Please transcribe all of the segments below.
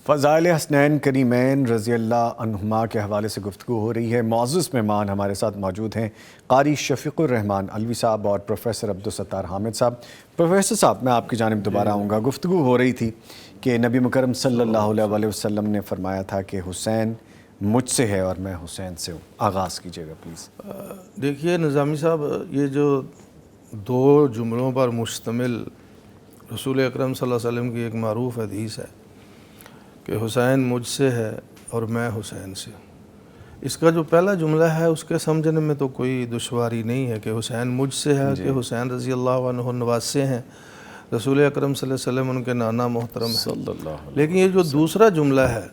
فضائل حسنین کریمین رضی اللہ عنہما کے حوالے سے گفتگو ہو رہی ہے۔ معزز مہمان ہمارے ساتھ موجود ہیں قاری شفیق الرحمان علوی صاحب اور پروفیسر عبدالستار حامد صاحب۔ پروفیسر صاحب، میں آپ کی جانب دوبارہ آؤں گا۔ گفتگو ہو رہی تھی کہ نبی مکرم صلی اللہ علیہ وسلم نے فرمایا تھا کہ حسین مجھ سے ہے اور میں حسین سے ہوں۔ آغاز کیجیے گا پلیز۔ دیکھیے نظامی صاحب، یہ جو دو جملوں پر مشتمل رسول اکرم صلی اللہ علیہ وسلم کی ایک معروف حدیث ہے کہ حسین مجھ سے ہے اور میں حسین سے ہوں، اس کا جو پہلا جملہ ہے اس کے سمجھنے میں تو کوئی دشواری نہیں ہے کہ حسین مجھ سے ہے کہ حسین رضی اللہ عنہ نواسے ہیں، رسول اکرم صلی اللہ علیہ وسلم ان کے نانا محترم ہیں۔ لیکن یہ جو دوسرا جملہ ہے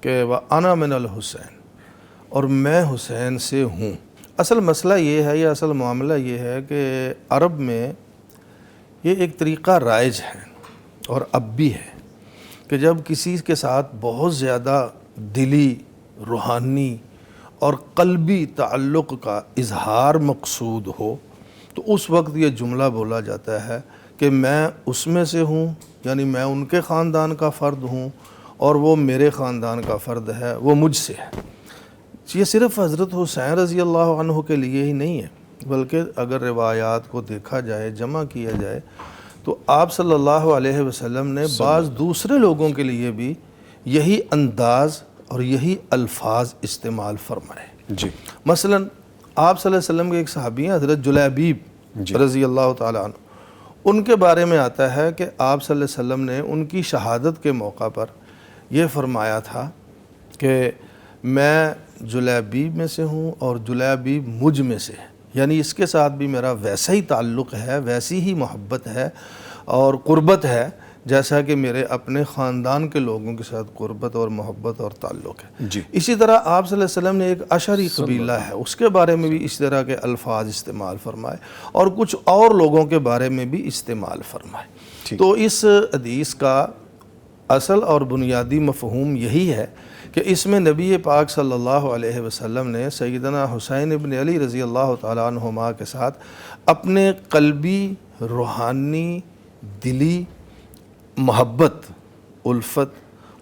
کہ وَأَنَا مِنَ الْحُسَيْن، اور میں حسین سے ہوں، اصل مسئلہ یہ ہے یا اصل معاملہ یہ ہے کہ عرب میں یہ ایک طریقہ رائج ہے اور اب بھی ہے کہ جب کسی کے ساتھ بہت زیادہ دلی، روحانی اور قلبی تعلق کا اظہار مقصود ہو تو اس وقت یہ جملہ بولا جاتا ہے کہ میں اس میں سے ہوں، یعنی میں ان کے خاندان کا فرد ہوں اور وہ میرے خاندان کا فرد ہے، وہ مجھ سے ہے۔ یہ صرف حضرت حسین رضی اللہ عنہ کے لیے ہی نہیں ہے، بلکہ اگر روایات کو دیکھا جائے، جمع کیا جائے تو آپ صلی اللہ علیہ وسلم نے بعض دوسرے لوگوں کے لیے بھی یہی انداز اور یہی الفاظ استعمال فرمائے۔ جی، مثلا آپ صلی اللہ علیہ وسلم کے ایک صحابی ہیں حضرت جلیبیب رضی اللہ تعالیٰ عنہ، ان کے بارے میں آتا ہے کہ آپ صلی اللہ علیہ وسلم نے ان کی شہادت کے موقع پر یہ فرمایا تھا کہ میں جلیبیب میں سے ہوں اور جلیبیب مجھ میں سے ہے، یعنی اس کے ساتھ بھی میرا ویسا ہی تعلق ہے، ویسی ہی محبت ہے اور قربت ہے جیسا کہ میرے اپنے خاندان کے لوگوں کے ساتھ قربت اور محبت اور تعلق ہے۔ جی، اسی طرح آپ صلی اللہ علیہ وسلم نے ایک اشعری قبیلہ ہے، اس کے بارے میں بھی اس طرح کے الفاظ استعمال فرمائے اور کچھ اور لوگوں کے بارے میں بھی استعمال فرمائے۔ تو اس حدیث کا اصل اور بنیادی مفہوم یہی ہے کہ اس میں نبی پاک صلی اللہ علیہ وسلم نے سیدنا حسین ابن علی رضی اللہ تعالیٰ عنہما کے ساتھ اپنے قلبی، روحانی، دلی محبت، الفت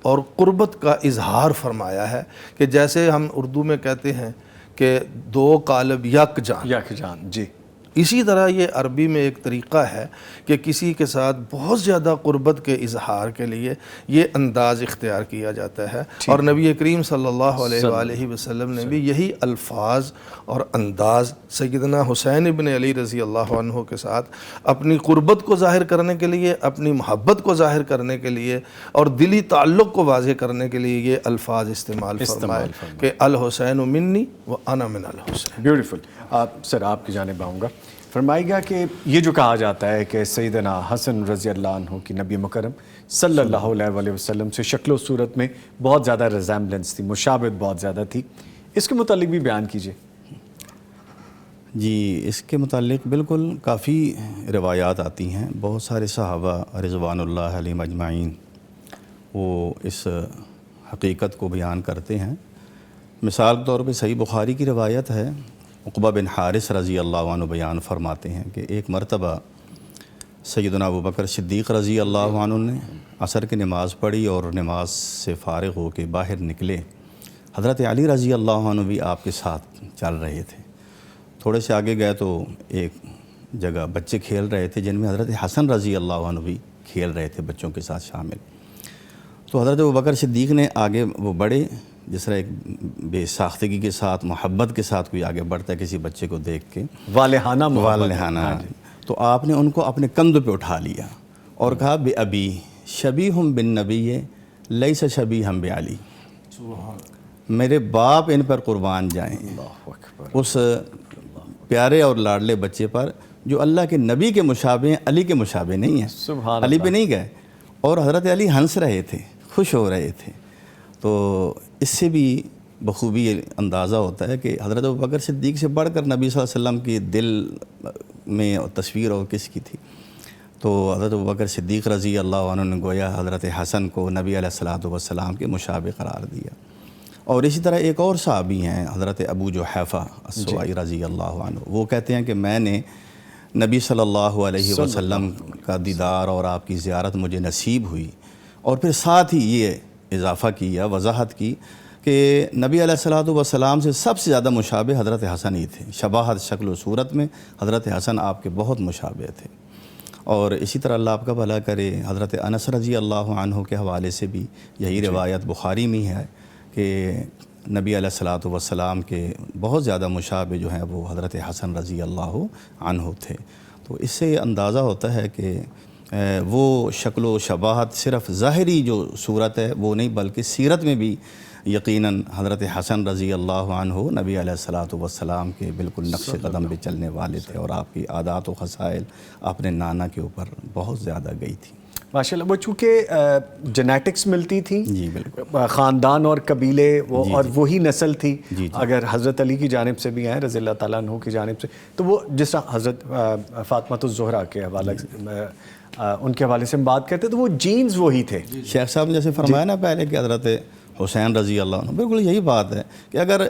اور قربت کا اظہار فرمایا ہے کہ جیسے ہم اردو میں کہتے ہیں کہ دو قالب یک جان۔ یک جان، جی۔ اسی طرح یہ عربی میں ایک طریقہ ہے کہ کسی کے ساتھ بہت زیادہ قربت کے اظہار کے لیے یہ انداز اختیار کیا جاتا ہے، اور نبی کریم صلی اللہ علیہ وآلہ وسلم نے بھی یہی الفاظ اور انداز سیدنا حسین ابن علی رضی اللہ عنہ کے ساتھ اپنی قربت کو ظاہر کرنے کے لیے، اپنی محبت کو ظاہر کرنے کے لیے اور دلی تعلق کو واضح کرنے کے لیے یہ الفاظ استعمال فرمائے کہ الحسین منی وانا من الحسین۔ بیوٹیفل۔ سر آپ کی جانب آؤں گا۔ فرمائے گا کہ یہ جو کہا جاتا ہے کہ سیدنا حسن رضی اللہ عنہ کی نبی مکرم صلی اللہ علیہ وسلم سے شکل و صورت میں بہت زیادہ ریزیمبلنس تھی، مشابہت بہت زیادہ تھی، اس کے متعلق بھی بیان کیجئے۔ جی، اس کے متعلق بالکل کافی روایات آتی ہیں، بہت سارے صحابہ رضوان اللہ علیہم اجمعین وہ اس حقیقت کو بیان کرتے ہیں۔ مثال کے طور پہ صحیح بخاری کی روایت ہے، عقبہ بن حارث رضی اللہ عنہ بیان فرماتے ہیں کہ ایک مرتبہ سیدنا ابوبکر صدیق رضی اللہ عنہ نے عصر کی نماز پڑھی اور نماز سے فارغ ہو کے باہر نکلے۔ حضرت علی رضی اللہ عنہ بھی آپ کے ساتھ چل رہے تھے۔ تھوڑے سے آگے گئے تو ایک جگہ بچے کھیل رہے تھے جن میں حضرت حسن رضی اللہ عنہ بھی کھیل رہے تھے بچوں کے ساتھ شامل۔ تو حضرت ابوبکر صدیق نے آگے وہ بڑھے، جس طرح ایک بے ساختگی کے ساتھ، محبت کے ساتھ کوئی آگے بڑھتا ہے کسی بچے کو دیکھ کے، والہانہ والہانہ، تو آپ نے ان کو اپنے کندھوں پہ اٹھا لیا اور کہا بے ابی شبیہم بن نبی لیس شبیہم بے علی، میرے باپ ان پر قربان جائیں، اس پیارے اور لاڈلے بچے پر جو اللہ کے نبی کے مشابہ ہیں، علی کے مشابہ نہیں ہیں۔ علی پہ نہیں گئے، اور حضرت علی ہنس رہے تھے، خوش ہو رہے تھے۔ تو اس سے بھی بخوبی یہ اندازہ ہوتا ہے کہ حضرت ابوبکر صدیق سے بڑھ کر نبی صلی اللہ علیہ وسلم کی دل میں تصویر اور کس کی تھی. تو حضرت ابوبکر صدیق رضی اللہ عنہ نے گویا حضرت حسن کو نبی علیہ الصلوۃ والسلام کے مشابہ قرار دیا. اور اسی طرح ایک اور صحابی ہیں حضرت ابو جحیفہ السوائی رضی اللہ عنہ، وہ کہتے ہیں کہ میں نے نبی صلی اللہ علیہ وسلم کا دیدار اور آپ کی زیارت مجھے نصیب ہوئی. اور پھر ساتھ ہی یہ اضافہ کیا، وضاحت کی کہ نبی علیہ الصلوۃ والسلام سے سب سے زیادہ مشابہ حضرت حسن ہی تھے. شباہت شکل و صورت میں حضرت حسن آپ کے بہت مشابہ تھے. اور اسی طرح اللہ آپ کا بھلا کرے، حضرت انس رضی اللہ عنہ کے حوالے سے بھی یہی روایت بخاری میں ہے کہ نبی علیہ الصلوۃ والسلام کے بہت زیادہ مشابہ جو ہیں وہ حضرت حسن رضی اللہ عنہ تھے. تو اس سے یہ اندازہ ہوتا ہے کہ وہ شکل و شباہت صرف ظاہری جو صورت ہے وہ نہیں، بلکہ سیرت میں بھی یقیناً حضرت حسن رضی اللہ عنہ نبی علیہ الصلوۃ والسلام کے بالکل نقش قدم پہ چلنے والے تھے، اور آپ کی عادات و خصائل اپنے نانا کے اوپر بہت زیادہ گئی تھی. ماشاءاللہ. وہ چونکہ جینیٹکس ملتی تھی، جی بالکل، خاندان اور قبیلے وہ اور وہی نسل تھی. جی. اگر حضرت علی کی جانب سے بھی ہیں رضی اللہ تعالیٰ عنہ کی جانب سے، تو وہ جس طرح حضرت فاطمہ الزہرا کے حوالے سے ان کے حوالے سے ہم بات کرتے تو وہ جینز وہی تھے. شیخ صاحب نے جیسے فرمایا نا پہلے کہ حضرت حسین رضی اللہ عنہ، بالکل یہی بات ہے کہ اگر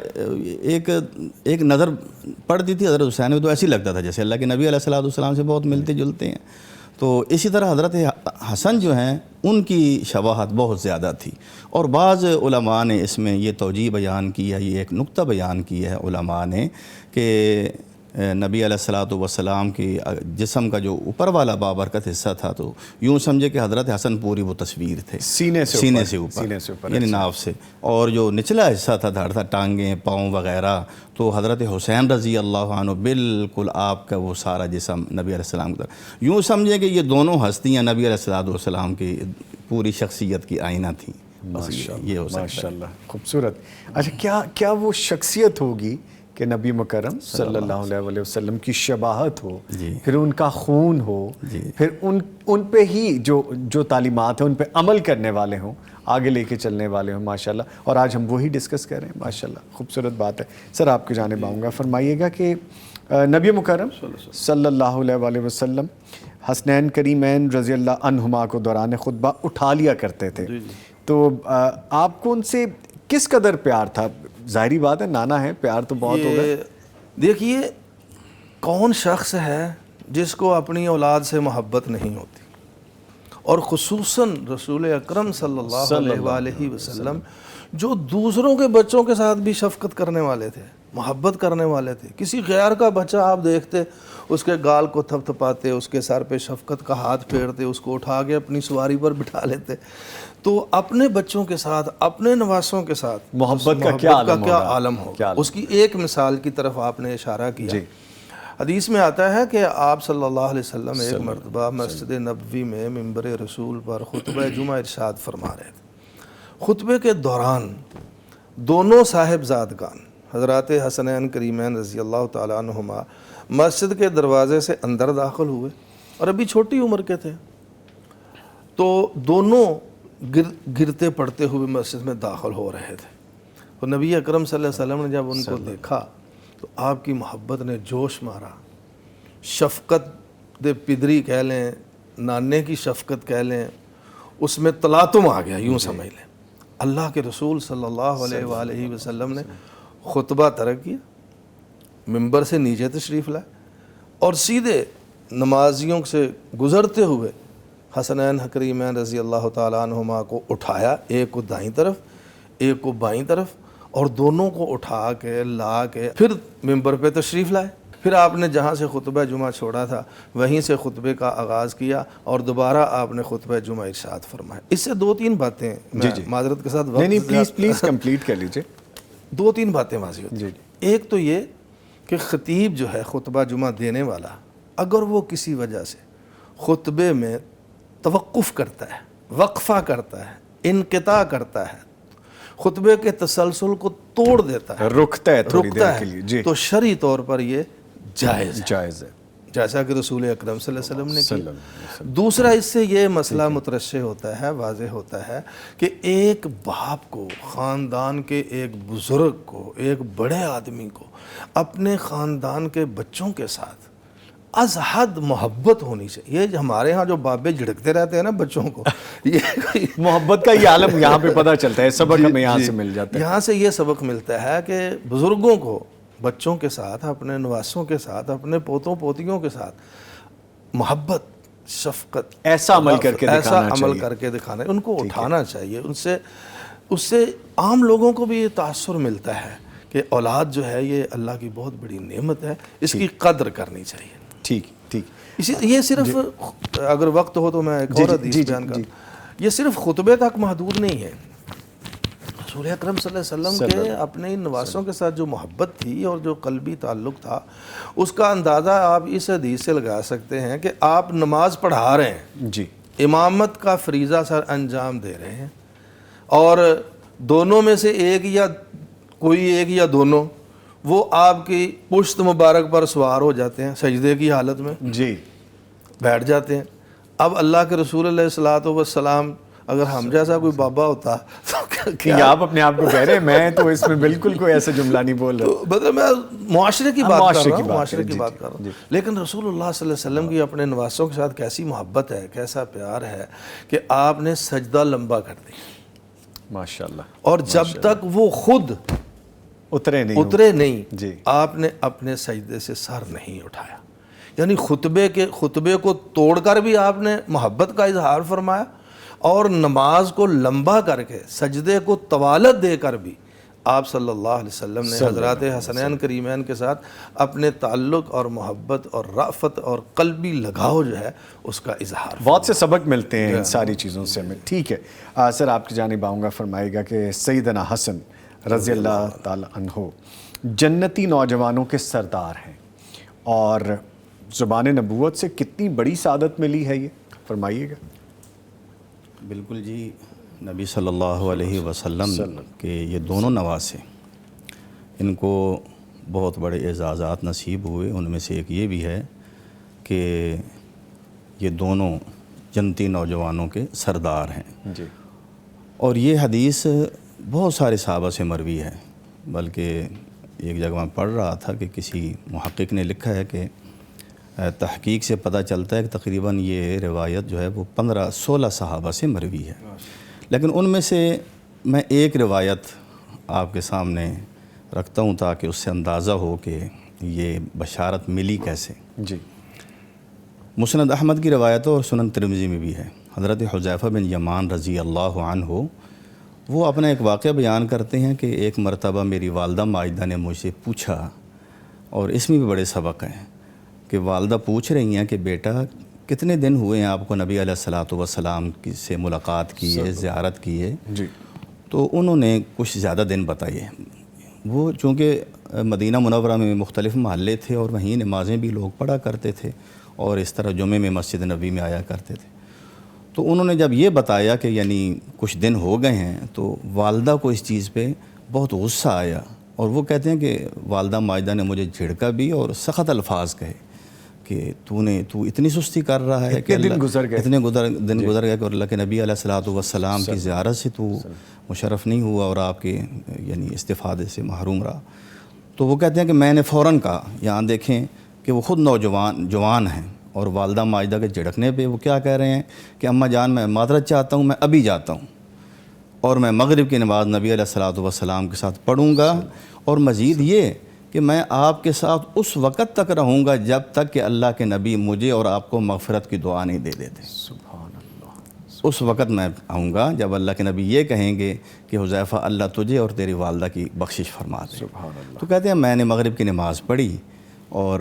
ایک نظر پڑتی تھی حضرت حسین میں تو ایسے ہی لگتا تھا جیسے اللہ کے نبی علیہ الصلوۃ والسلام سے بہت ملتے جلتے ہیں. تو اسی طرح حضرت حسن جو ہیں ان کی شباہت بہت زیادہ تھی. اور بعض علماء نے اس میں یہ توجیہ بیان کی ہے، یہ ایک نقطہ بیان کیا ہے علماء نے کہ نبی علیہ الصلوۃ والسلام کی جسم کا جو اوپر والا بابرکت حصہ تھا تو یوں سمجھے کہ حضرت حسن پوری وہ تصویر تھے سینے سے اوپر یعنی ناف سے. اور جو نچلا حصہ تھا دھڑ تھا، ٹانگیں، پاؤں وغیرہ، تو حضرت حسین رضی اللہ عنہ بالکل آپ کا وہ سارا جسم نبی علیہ السلام کی طرح. یوں سمجھے کہ یہ دونوں ہستیاں نبی علیہ الصلوۃ والسلام کی پوری شخصیت کی آئینہ تھیں. یہ ہو سکتا ہے. ماشاءاللہ، خوبصورت. اچھا، کیا وہ شخصیت ہوگی کہ نبی مکرم صلی اللہ علیہ وسلم کی شباہت ہو، پھر ان کا خون ہو، پھر ان پہ ہی جو تعلیمات ہیں ان پہ عمل کرنے والے ہوں، آگے لے کے چلنے والے ہوں ماشاءاللہ. اور آج ہم وہی ڈسکس کر رہے ہیں ماشاءاللہ. خوبصورت بات ہے. سر آپ کی جانب آؤں گا، فرمائیے گا کہ نبی مکرم صلی اللہ علیہ وسلم حسنین کریمین رضی اللہ عنہما کو دوران خطبہ اٹھا لیا کرتے تھے. تو آپ کو ان سے کس قدر پیار تھا؟ ظاہری بات ہے نانا ہے، پیار تو بہت ہوگا. دیکھیے کون شخص ہے جس کو اپنی اولاد سے محبت نہیں ہوتی، اور خصوصاً رسول اکرم صلی اللہ علیہ وسلم جو دوسروں کے بچوں کے ساتھ بھی شفقت کرنے والے تھے، محبت کرنے والے تھے. کسی غیر کا بچہ آپ دیکھتے اس کے گال کو تھپ تھپاتے، اس کے سر پہ شفقت کا ہاتھ پھیرتے، اس کو اٹھا کے اپنی سواری پر بٹھا لیتے. تو اپنے بچوں کے ساتھ، اپنے نواسوں کے ساتھ محبت کا کیا عالم ہوگا. اس کی ایک مثال کی طرف آپ نے اشارہ کیا. حدیث میں آتا ہے کہ آپ صلی اللہ علیہ وسلم ایک مرتبہ مسجد نبوی میں منبر رسول پر خطبہ جمعہ ارشاد فرما رہے تھے. خطبے کے دوران دونوں صاحبزادگان حضرات حسنین کریمین رضی اللہ تعالیٰ عنہما مسجد کے دروازے سے اندر داخل ہوئے، اور ابھی چھوٹی عمر کے تھے. تو دونوں گرتے پڑتے ہوئے مسجد میں داخل ہو رہے تھے. تو نبی اکرم صلی اللہ علیہ وسلم نے جب ان کو دیکھا تو آپ کی محبت نے جوش مارا. شفقت دے پدری کہہ لیں، نانے کی شفقت کہہ لیں، اس میں تلاطم آ گیا، یوں سمجھ لیں. اللہ کے رسول صلی اللہ علیہ وآلہ وسلم نے خطبہ ترک کیا، منبر سے نیچے تشریف لائے، اور سیدھے نمازیوں سے گزرتے ہوئے حسنین کریمین رضی اللہ تعالیٰ عنہما کو اٹھایا، ایک کو دائیں طرف ایک کو بائیں طرف، اور دونوں کو اٹھا کے لا کے پھر منبر پہ تشریف لائے. پھر آپ نے جہاں سے خطبہ جمعہ چھوڑا تھا وہیں سے خطبے کا آغاز کیا، اور دوبارہ آپ نے خطبہ جمعہ ارشاد فرمایا. اس سے دو تین باتیں معذرت کے ساتھ پلیز کمپلیٹ کر لیجئے. دو تین باتیں واضح ہوتی. ایک تو یہ کہ خطیب جو ہے خطبہ جمعہ دینے والا، اگر وہ کسی وجہ سے خطبے میں توقف کرتا ہے، وقفہ کرتا ہے، انقطاع کرتا ہے، خطبے کے تسلسل کو توڑ دیتا ہے، رکتا ہے تھوڑی دیر کے لیے، تو شرعی طور پر یہ جائز ہے. جیسا کہ رسول اکرم صلی اللہ علیہ وسلم نے کیا۔ دوسرا اس سے یہ مسئلہ مترشح ہوتا ہے، واضح ہوتا ہے کہ ایک باپ کو، خاندان کے ایک بزرگ کو، ایک بڑے آدمی کو اپنے خاندان کے بچوں کے ساتھ از حد محبت ہونی چاہیے۔ یہ ہمارے ہاں جو بابے جھڑکتے رہتے ہیں نا بچوں کو، یہ محبت کا یہ عالم یہاں پہ پتہ چلتا ہے، سبق ہمیں یہاں سے مل جاتا ہے۔ یہاں سے یہ سبق ملتا ہے کہ بزرگوں کو بچوں کے ساتھ، اپنے نواسوں کے ساتھ، اپنے پوتوں پوتیوں کے ساتھ محبت، شفقت، ایسا عمل کر کے ایسا دکھانا عمل چاہیے، کر کے دکھانا ہے، ان کو اٹھانا چاہیے۔ اس سے عام لوگوں کو بھی یہ تاثر ملتا ہے کہ اولاد جو ہے یہ اللہ کی بہت بڑی نعمت ہے، اس کی قدر کرنی چاہیے۔ ٹھیک ٹھیک۔ یہ صرف اگر وقت ہو تو میں ایک اور حدیث بیان کروں، یہ صرف خطبے تک محدود نہیں ہے۔ رسول اکرم صلی اللہ علیہ وسلم کے اپنے ان نواسوں کے ساتھ جو محبت تھی اور جو قلبی تعلق تھا، اس کا اندازہ آپ اس حدیث سے لگا سکتے ہیں کہ آپ نماز پڑھا رہے ہیں، جی، امامت کا فریضہ سر انجام دے رہے ہیں، اور دونوں میں سے ایک یا کوئی ایک یا دونوں وہ آپ کی پشت مبارک پر سوار ہو جاتے ہیں سجدے کی حالت میں، جی، بیٹھ جاتے ہیں۔ اب اللہ کے رسول علیہ الصلوۃ والسلام، اگر ہم جیسا کوئی بابا ہوتا تو کہ آپ اپنے آپ کو کہہ رہے ہیں، میں تو اس میں بالکل کوئی ایسا جملہ نہیں بول رہا، مطلب میں معاشرے کی بات کر رہا ہوں، معاشرے کی جی، بات کر رہا ہوں۔ لیکن رسول اللہ صلی اللہ علیہ وسلم کی اپنے نواسوں کے ساتھ کیسی محبت ہے، کیسا پیار ہے کہ آپ نے سجدہ لمبا کر دیا، ماشاءاللہ، اور جب تک وہ خود اترے نہیں جی، آپ نے اپنے سجدے سے سر نہیں اٹھایا۔ یعنی خطبے کو توڑ کر بھی آپ نے محبت کا اظہار فرمایا، اور نماز کو لمبا کر کے سجدے کو طوالت دے کر بھی آپ صلی اللہ علیہ وسلم نے حضرات حسنین کریمین کے ساتھ اپنے تعلق اور محبت اور رأفت اور قلبی لگاؤ جو ہے اس کا اظہار۔ بہت سے سبق ملتے ہیں ان ساری چیزوں سے ہمیں۔ ٹھیک ہے سر، آپ کی جانب آؤں گا، فرمائے گا کہ سیدنا حسن رضی اللہ تعالی عنہ جنتی نوجوانوں کے سردار ہیں، اور زبان نبوت سے کتنی بڑی سعادت ملی ہے، یہ فرمائیے گا۔ بالکل جی، نبی صلی اللہ علیہ وسلم کے یہ دونوں نواسے، ان کو بہت بڑے اعزازات نصیب ہوئے۔ ان میں سے ایک یہ بھی ہے کہ یہ دونوں جنتی نوجوانوں کے سردار ہیں، جی، اور یہ حدیث بہت سارے صحابہ سے مروی ہے، بلکہ ایک جگہ میں پڑھ رہا تھا کہ کسی محقق نے لکھا ہے کہ تحقیق سے پتہ چلتا ہے کہ تقریباً یہ روایت جو ہے وہ 15-16 صحابہ سے مروی ہے، لیکن ان میں سے میں ایک روایت آپ کے سامنے رکھتا ہوں تاکہ اس سے اندازہ ہو کہ یہ بشارت ملی کیسے۔ جی، مسند احمد کی روایت اور سنن ترمذی میں بھی ہے۔ حضرت حذیفہ بن یمان رضی اللہ عنہ وہ اپنا ایک واقعہ بیان کرتے ہیں کہ ایک مرتبہ میری والدہ ماجدہ نے مجھ سے پوچھا، اور اس میں بھی بڑے سبق ہیں کہ والدہ پوچھ رہی ہیں کہ بیٹا کتنے دن ہوئے ہیں آپ کو نبی علیہ الصلوۃ والسلام سے ملاقات کی ہے، زیارت کی ہے؟ جی، تو انہوں نے کچھ زیادہ دن بتائے۔ وہ چونکہ مدینہ منورہ میں مختلف محلے تھے اور وہیں نمازیں بھی لوگ پڑھا کرتے تھے، اور اس طرح جمعے میں مسجد نبی میں آیا کرتے تھے۔ تو انہوں نے جب یہ بتایا کہ یعنی کچھ دن ہو گئے ہیں، تو والدہ کو اس چیز پہ بہت غصہ آیا، اور وہ کہتے ہیں کہ والدہ ماجدہ نے مجھے جھڑکا بھی اور سخت الفاظ کہے کہ تو اتنی سستی کر رہا ہے کہ اتنے دن گزر گئے کہ اللہ کے نبی علیہ الصلوۃ والسلام کی زیارت سے تو مشرف نہیں ہوا اور آپ کے یعنی استفادے سے محروم رہا۔ تو وہ کہتے ہیں کہ میں نے فوراً کہا، یہاں دیکھیں کہ وہ خود جوان ہیں، اور والدہ ماجدہ کے جھڑکنے پہ وہ کیا کہہ رہے ہیں کہ اماں جان میں معذرت چاہتا ہوں، میں ابھی جاتا ہوں، اور میں مغرب کی نماز نبی علیہ الصلوۃ والسلام کے ساتھ پڑھوں گا، اور مزید یہ کہ میں آپ کے ساتھ اس وقت تک رہوں گا جب تک کہ اللہ کے نبی مجھے اور آپ کو مغفرت کی دعا نہیں دے دیتے۔ سبحان اللہ، اس وقت میں آؤں گا جب اللہ کے نبی یہ کہیں گے کہ حذیفہ اللہ تجھے اور تیری والدہ کی بخشش فرما دے۔ سبحان اللہ۔ تو کہتے ہیں میں نے مغرب کی نماز پڑھی، اور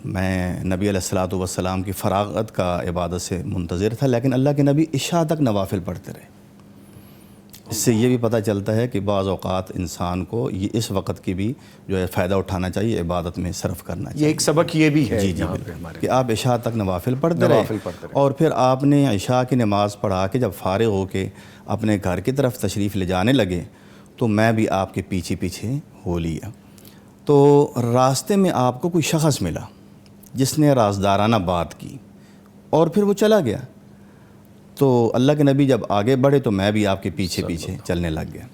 میں نبی علیہ الصلوۃ والسلام کی فراغت کا عبادت سے منتظر تھا، لیکن اللہ کے نبی عشاء تک نوافل پڑھتے رہے۔ اس سے یہ بھی پتہ چلتا ہے کہ بعض اوقات انسان کو یہ اس وقت کی بھی جو ہے فائدہ اٹھانا چاہیے، عبادت میں صرف کرنا چاہیے۔ یہ ایک سبق یہ بھی ہے جی یہاں پہ ہمارے، کہ آپ عشاء تک نوافل پڑھتے رہے، اور پھر آپ نے عشاء کی نماز پڑھا کے جب فارغ ہو کے اپنے گھر کی طرف تشریف لے جانے لگے تو میں بھی آپ کے پیچھے پیچھے ہو لیا۔ تو راستے میں آپ کو کوئی شخص ملا، جس نے رازدارانہ بات کی، اور پھر وہ چلا گیا۔ تو اللہ کے نبی جب آگے بڑھے تو میں بھی آپ کے پیچھے پیچھے چلنے لگ گیا۔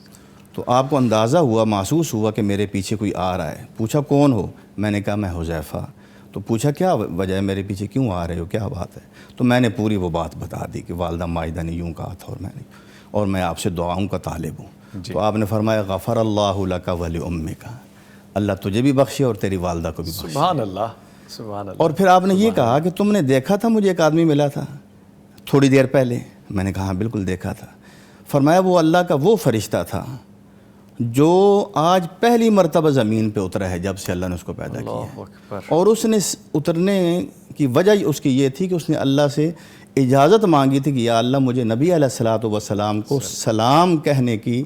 تو آپ کو اندازہ ہوا، محسوس ہوا کہ میرے پیچھے کوئی آ رہا ہے۔ پوچھا کون ہو؟ میں نے کہا میں حذیفہ۔ تو پوچھا کیا وجہ ہے، میرے پیچھے کیوں آ رہے ہو، کیا بات ہے؟ تو میں نے پوری وہ بات بتا دی کہ والدہ مائدہ نے یوں کہا تھا اور میں آپ سے دعاؤں کا طالب ہوں۔ تو آپ نے فرمایا غفر اللہ لک ولأمک، اللہ تجھے بھی بخشے اور تیری والدہ کو بھی بخشے۔ سبحان اللہ، سبحان اللہ۔ اور پھر آپ نے یہ کہا کہ تم نے دیکھا تھا مجھے ایک آدمی ملا تھا تھوڑی دیر پہلے؟ میں نے کہا ہاں بالکل دیکھا تھا۔ فرمایا وہ اللہ کا وہ فرشتہ تھا جو آج پہلی مرتبہ زمین پہ اترا ہے جب سے اللہ نے اس کو پیدا کیا اللہ اکبر۔ اور اس نے اترنے کی وجہ اس کی یہ تھی کہ اس نے اللہ سے اجازت مانگی تھی کہ یا اللہ مجھے نبی علیہ الصلاۃ والسلام کو سلام کہنے کی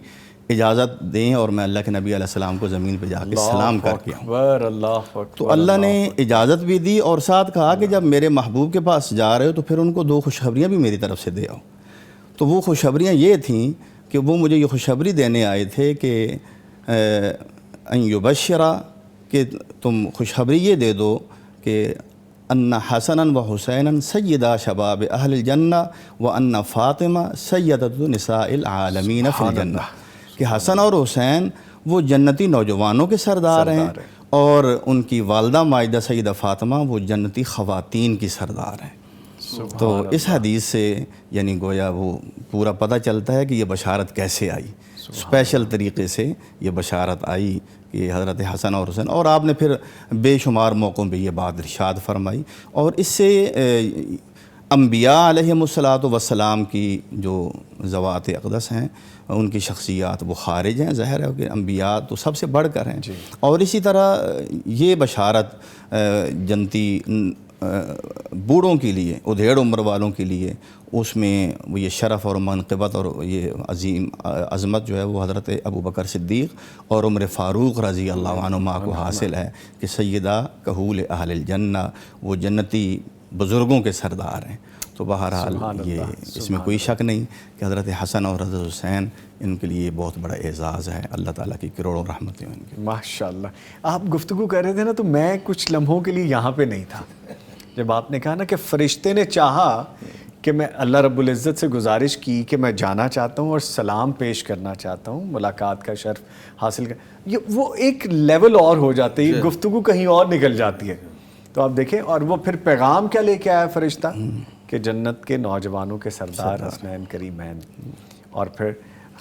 اجازت دیں اور میں اللہ کے نبی علیہ السلام کو زمین پہ جا کے سلام کر کے آؤں۔ اللہ اکبر۔ تو اللہ نے اجازت بھی دی اور ساتھ کہا کہ جب میرے محبوب کے پاس جا رہے ہو تو پھر ان کو 2 خوشخبریاں بھی میری طرف سے دے آؤ۔ تو وہ خوشخبریاں یہ تھیں کہ وہ مجھے یہ خوشخبری دینے آئے تھے کہ ان یبشرا، کہ تم خوشخبری یہ دے دو کہ ان حسنا و حسینا سیدا شباب اہل الجنہ و ان فاطمہ سیدۃ نساء العالمین فی الجنہ، کہ حسن اور حسین وہ جنتی نوجوانوں کے سردار ہیں اور ان کی والدہ مائدہ سیدہ فاطمہ وہ جنتی خواتین کی سردار ہیں۔ تو اس حدیث سے یعنی گویا وہ پورا پتہ چلتا ہے کہ یہ بشارت کیسے آئی، اسپیشل طریقے سے یہ بشارت آئی کہ حضرت حسن اور حسین، اور آپ نے پھر بے شمار موقعوں پہ یہ بات ارشاد فرمائی۔ اور اس سے انبیاء علیہم الصلاۃ والسلام کی جو ذوات اقدس ہیں ان کی شخصیات وہ خارج ہیں، ظاہر ہے کہ انبیاء تو سب سے بڑھ کر ہیں۔ اور اسی طرح یہ بشارت جنتی بوڑھوں کے لیے، ادھیڑ عمر والوں کے لیے، اس میں وہ یہ شرف اور منقبت اور یہ عظیم عظمت جو ہے وہ حضرت ابوبکر صدیق اور عمر فاروق رضی اللہ عنہما کو حاصل ہے کہ سیدہ کہول اہل الجنہ، وہ جنتی بزرگوں کے سردار ہیں۔ تو بہرحال یہ اس میں کوئی شک نہیں کہ حضرت حسن اور حضرت حسین ان کے لیے بہت بڑا اعزاز ہے، اللہ تعالیٰ کی کروڑوں رحمتیں ان کی۔ ماشاءاللہ۔ آپ گفتگو کر رہے تھے نا تو میں کچھ لمحوں کے لیے یہاں پہ نہیں تھا جب آپ نے کہا نا کہ فرشتے نے چاہا کہ میں اللہ رب العزت سے گزارش کی کہ میں جانا چاہتا ہوں اور سلام پیش کرنا چاہتا ہوں، ملاقات کا شرف حاصل کر، یہ وہ ایک لیول اور ہو جاتی ہے، گفتگو کہیں اور نکل جاتی ہے۔ تو آپ دیکھیں، اور وہ پھر پیغام کیا لے کے آیا فرشتہ کہ جنت کے نوجوانوں کے سردار حسنین کریمین اور پھر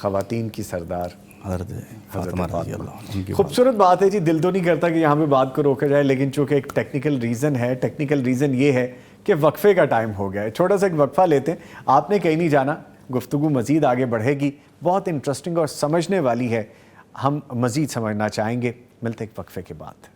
خواتین کی سردار حضرت فاطمہ رضی اللہ عنہ۔ خوبصورت بات ہے جی، دل تو نہیں کرتا کہ یہاں پہ بات کو روکا جائے، لیکن چونکہ ایک ٹیکنیکل ریزن ہے، ٹیکنیکل ریزن یہ ہے کہ وقفے کا ٹائم ہو گیا ہے۔ چھوٹا سا ایک وقفہ لیتے ہیں، آپ نے کہیں نہیں جانا، گفتگو مزید آگے بڑھے گی، بہت انٹرسٹنگ اور سمجھنے والی ہے، ہم مزید سمجھنا چاہیں گے۔ ملتے ایک وقفے کے بعد۔